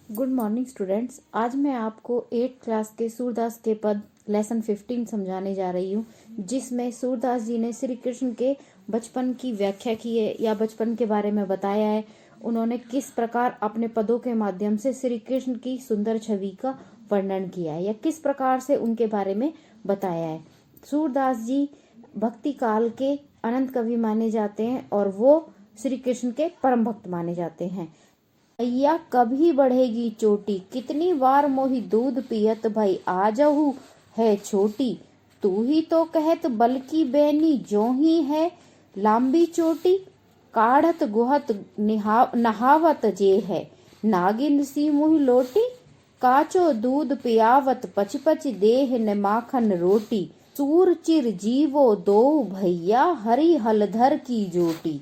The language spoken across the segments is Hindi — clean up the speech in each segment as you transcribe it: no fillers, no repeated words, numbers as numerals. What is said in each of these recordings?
Good morning students. आज मैं आपको 8th क्लास के सूरदास के पद लेसन 15 समझाने जा रही हूँ, जिसमें सूरदास जी ने श्री कृष्ण के बचपन की व्याख्या की है या बचपन के बारे में बताया है। उन्होंने किस प्रकार अपने पदों के माध्यम से श्री कृष्ण की सुंदर छवि का वर्णन किया है या किस प्रकार से उनके बारे में बताया है। सूरदास जी भक्ति काल के अनंत कवि माने जाते हैं और वो श्री कृष्ण के परम भक्त माने जाते हैं। मैया कभी बढ़ेगी चोटी, कितनी बार मोही दूध पियत भई आजहू है छोटी। तू ही तो कहत बल्कि बैनी जो ही है लांबी चोटी। काढ़त गुहत नहावत जे है नागिन सी मुँह लोटी। काचो दूध पियावत पच पच देह न माखन रोटी। सूर चिर जीवो दो भैया हरि हलधर की जोटी।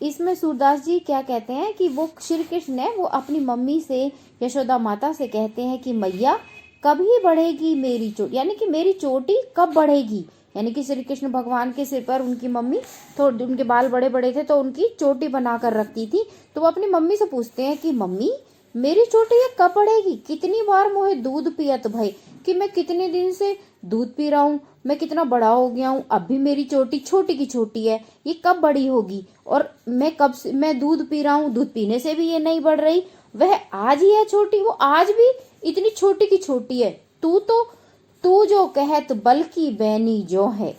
इसमें सूरदास जी क्या कहते हैं कि वो श्री कृष्ण है, वो अपनी मम्मी से यशोदा माता से कहते हैं कि मैया कभी बढ़ेगी मेरी चोटी, यानी कि मेरी चोटी कब बढ़ेगी। यानी कि श्री कृष्ण भगवान के सिर पर उनकी मम्मी थोड़े उनके बाल बड़े बड़े थे तो उनकी चोटी बनाकर रखती थी। तो वो अपनी मम्मी से पूछते हैं कि मम्मी मेरी चोटी ये कब बढ़ेगी, कितनी बार मुझे दूध पियत भाई, कि मैं कितने दिन से दूध पी रहा हूँ, मैं कितना बड़ा हो गया हूँ, अब भी मेरी चोटी छोटी की छोटी है, ये कब बड़ी होगी। और मैं कब से मैं दूध पी रहा हूँ, दूध पीने से भी ये नहीं बढ़ रही, वह आज ही है छोटी, वो आज भी इतनी छोटी की छोटी है। तू जो कहत बल्कि बैनी जो है,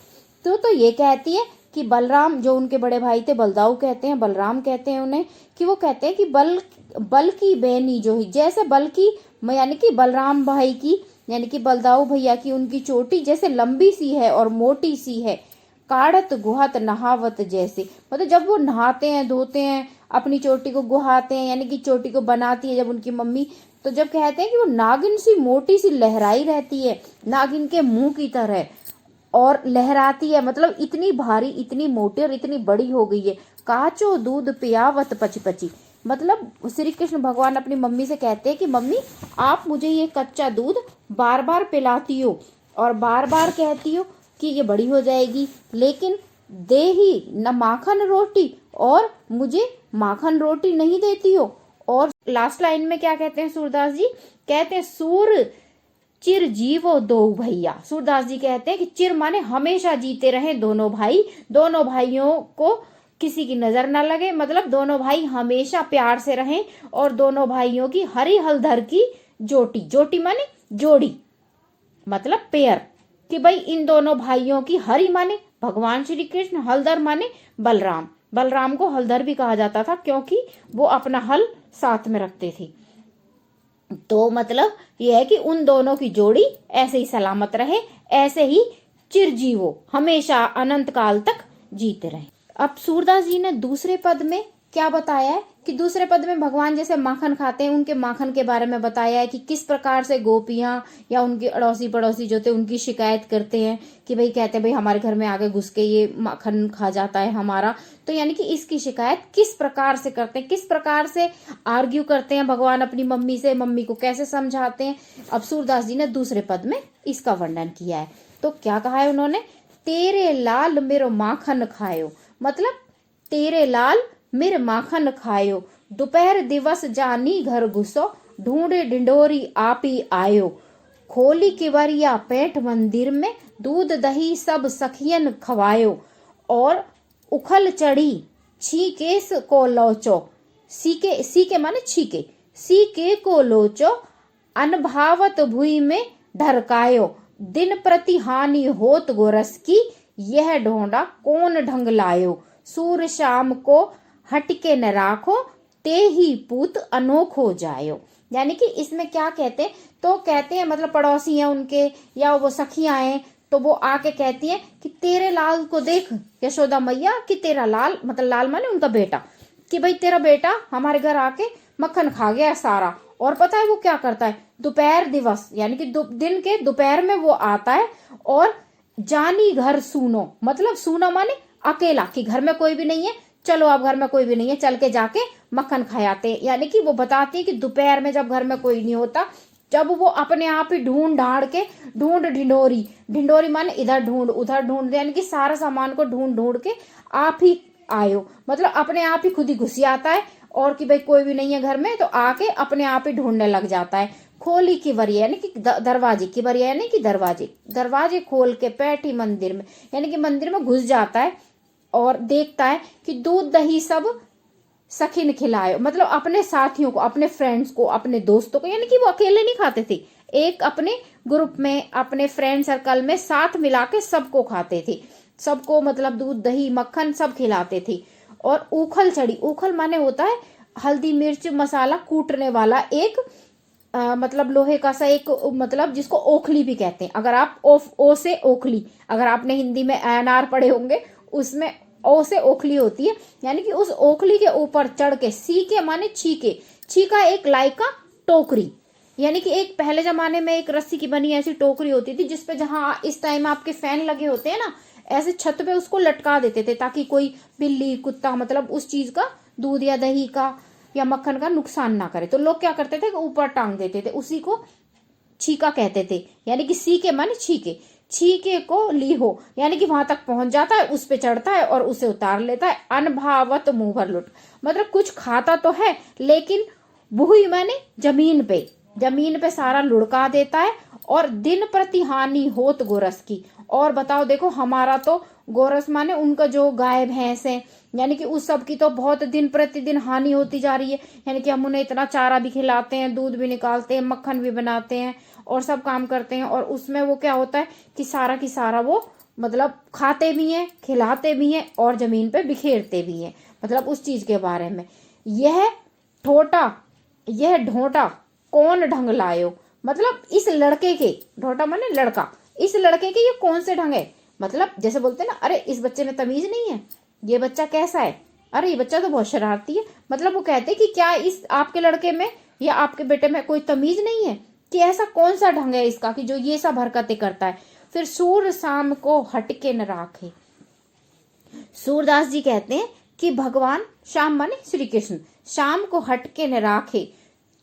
तो ये कहती है कि बलराम, जो उनके बड़े भाई थे बलदाऊ कहते हैं, बलराम कहते हैं उन्हें, कि वो कहते हैं कि बल की बैनी जो है, जैसे बल की यानी कि बलराम भाई की यानी कि बलदाऊ भैया की उनकी चोटी जैसे लंबी सी है और मोटी सी है। काढ़त गुहात नहावत जैसे, मतलब जब वो नहाते हैं धोते हैं अपनी चोटी को गुहाते हैं, यानी कि चोटी को बनाती है जब उनकी मम्मी, तो जब कहते हैं कि वो नागिन सी मोटी सी लहराई रहती है, नागिन के मुंह की तरह और लहराती है, मतलब इतनी भारी इतनी मोटी और इतनी बड़ी हो गई है। काचो दूध पियावत पची, मतलब श्री कृष्ण भगवान अपनी मम्मी से कहते हैं कि मम्मी आप मुझे ये कच्चा दूध बार बार पिलाती हो और बार बार कहती हो कि ये बड़ी हो जाएगी, लेकिन दे ही न माखन रोटी, और मुझे माखन रोटी नहीं देती हो। और लास्ट लाइन में क्या कहते हैं सूरदास जी, कहते हैं सूर चिर जीवो दो भैया। सूरदास जी कहते हैं कि चिर माने हमेशा जीते रहे दोनों भाई, दोनों भाइयों को किसी की नजर ना लगे, मतलब दोनों भाई हमेशा प्यार से रहें और दोनों भाइयों की हरि हलधर की जोटी, जोटी माने जोड़ी, मतलब पेयर, कि भाई इन दोनों भाइयों की हरि माने भगवान श्री कृष्ण, हलधर माने बलराम। बलराम को हलधर भी कहा जाता था क्योंकि वो अपना हल साथ में रखते थे। तो मतलब यह है कि उन दोनों की जोड़ी ऐसे ही सलामत रहे, ऐसे ही चिरजीवो हमेशा अनंत काल तक जीते रहे। अब सूरदास जी ने दूसरे पद में क्या बताया है कि दूसरे पद में भगवान जैसे माखन खाते हैं, उनके माखन के बारे में बताया है कि किस प्रकार से गोपियां या उनके अड़ोसी पड़ोसी जो थे उनकी शिकायत करते हैं कि भाई कहते हैं भाई हमारे घर में आके घुस के ये माखन खा जाता है हमारा। तो यानी कि इसकी शिकायत किस प्रकार से करते हैं, किस प्रकार से आर्ग्यू करते हैं भगवान अपनी मम्मी से, मम्मी को कैसे समझाते हैं। अब सूरदास जी ने दूसरे पद में इसका वर्णन किया है। तो क्या कहा है उन्होंने, तेरे लाल मेरो माखन खायो, मतलब तेरे लाल मेरे माखन खायो, दोपहर दिवस जानी घर घुसो, ढूंढे ढिंडोरी आप ही आयो। खोली किवरिया पेट मंदिर में, दूध दही सब सखियन खवायो। और उखल चढ़ी छीकेस को लोचो, सीके माने छीके, सीके को लोचो, अनभावत भुई में ढरकायो। दिन प्रति हानि होत गोरस की, यह ढोंडा कौन ढंग लायो। सूर शाम को हटके न राखो, ते ही पूत अनोखो जायो। यानी कि इसमें क्या कहते हैं, तो कहते हैं मतलब पड़ोसी हैं उनके या वो सखियां हैं, तो वो आके कहती हैं कि तेरे लाल को देख यशोदा मैया, कि तेरा लाल, मतलब लाल माने उनका बेटा, कि भाई तेरा बेटा हमारे घर आके मक्खन खा गया सारा। और पता है वो क्या करता है, दोपहर दिवस यानी कि दिन के दोपहर में वो आता है और जानी घर सूनो, मतलब सूनो माने अकेला, कि घर में कोई भी नहीं है, चलो अब घर में कोई भी नहीं है, चल के जाके मक्खन खाते। यानी कि वो बताती है कि दोपहर में जब घर में कोई नहीं होता, जब वो अपने आप ही ढूंढ ढाड़ के ढूंढ ढिंडोरी, ढिंडोरी माने इधर ढूंढ उधर ढूंढ, यानी कि सारा सामान को ढूंढ ढूंढ के आप ही आयो, मतलब अपने आप ही खुद ही घुस आता है और कि भाई कोई भी नहीं है घर में, तो आके अपने आप ही ढूंढने लग जाता है। खोली की वरिया यानी कि दरवाजे की वरिया यानी कि दरवाजे खोल के बैठी मंदिर में, यानी कि मंदिर में घुस जाता है और देखता है कि दूध दही सब सखी ने खिलाए, मतलब अपने साथियों को, अपने फ्रेंड्स को, अपने दोस्तों को, यानी कि वो अकेले नहीं खाते थे, एक अपने ग्रुप में, अपने फ्रेंड सर्कल में साथ मिला के सबको खाते थे, सबको मतलब दूध दही मक्खन सब खिलाते थे। और उखल चढ़ी, उखल माने होता है हल्दी मिर्च मसाला कूटने वाला एक मतलब लोहे का सा एक, मतलब जिसको ओखली भी कहते हैं। अगर आप ओ से ओखली, अगर आपने हिंदी में अनार पढ़े होंगे, उसमें ओ से ओखली होती है, यानी कि उस ओखली के ऊपर चढ़ के, सीके माने छीके, छीका एक लाई का टोकरी, यानी कि एक पहले जमाने में एक रस्सी की बनी ऐसी टोकरी होती थी, जिसपे जहां इस टाइम आपके फैन लगे होते हैं ना, ऐसे छत पे उसको लटका देते थे, ताकि कोई बिल्ली कुत्ता मतलब उस चीज का, दूध या दही का या मक्खन का नुकसान ना करे। तो लोग क्या करते थे कि ऊपर टांग देते थे, उसी को छीका कहते थे, यानी कि सीके माने छीके, छीके को ली हो, यानी कि वहां तक पहुंच जाता है, उस पे चढ़ता है और उसे उतार लेता है। अनभावत मुंह भर लुट, मतलब कुछ खाता तो है लेकिन भूई माने जमीन पे सारा लुढ़का देता है। और दिन प्रति हानि होत गोरस की, और बताओ देखो हमारा तो गोरस माने उनका जो गाय भैंस है, यानी कि उस सब की तो बहुत दिन प्रतिदिन हानि होती जा रही है, यानी कि हम उन्हें इतना चारा भी खिलाते हैं, दूध भी निकालते हैं, मक्खन भी बनाते हैं और सब काम करते हैं, और उसमें वो क्या होता है कि सारा की सारा वो मतलब खाते भी हैं, खिलाते भी हैं और जमीन पे बिखेरते भी हैं, मतलब उस चीज के बारे में। यह ढोंटा कौन ढंग लायो, मतलब इस लड़के के, ढोंटा माने लड़का, इस लड़के के ये कौन से ढंग है, मतलब जैसे बोलते हैं ना, अरे इस बच्चे में तमीज नहीं है, ये बच्चा कैसा है, अरे ये बच्चा तो बहुत शरारती है, मतलब वो कहते हैं कि क्या इस आपके लड़के में या आपके बेटे में कोई तमीज नहीं है, कि ऐसा कौन सा ढंग है इसका कि जो ये सब हरकतें करता है। फिर सूर शाम को हटके न राखे, सूरदास जी कहते हैं कि भगवान श्याम माने श्री कृष्ण, शाम को हटके न राखे,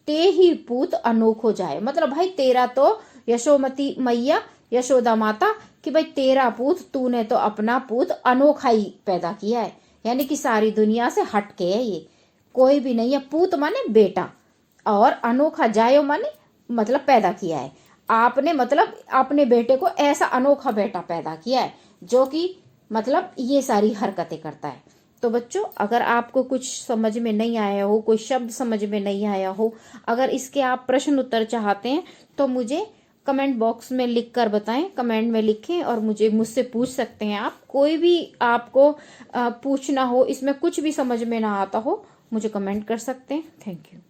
ते ही पूत अनोखो जाए, मतलब भाई तेरा तो यशोमती मैया, यशोदा माता, कि भाई तेरा पूत, तूने तो अपना पूत अनोखा ही पैदा किया है, यानी कि सारी दुनिया से हटके है, ये कोई भी नहीं है। पूत माने बेटा, और अनोखा जायो माने मतलब पैदा किया है आपने, मतलब अपने बेटे को ऐसा अनोखा बेटा पैदा किया है जो कि मतलब ये सारी हरकतें करता है। तो बच्चों, अगर आपको कुछ समझ में नहीं आया हो, कोई शब्द समझ में नहीं आया हो, अगर इसके आप प्रश्न उत्तर चाहते हैं तो मुझे कमेंट बॉक्स में लिख कर बताएं, कमेंट में लिखें, और मुझसे पूछ सकते हैं आप, कोई भी आपको पूछना हो, इसमें कुछ भी समझ में ना आता हो, मुझे कमेंट कर सकते हैं। Thank you.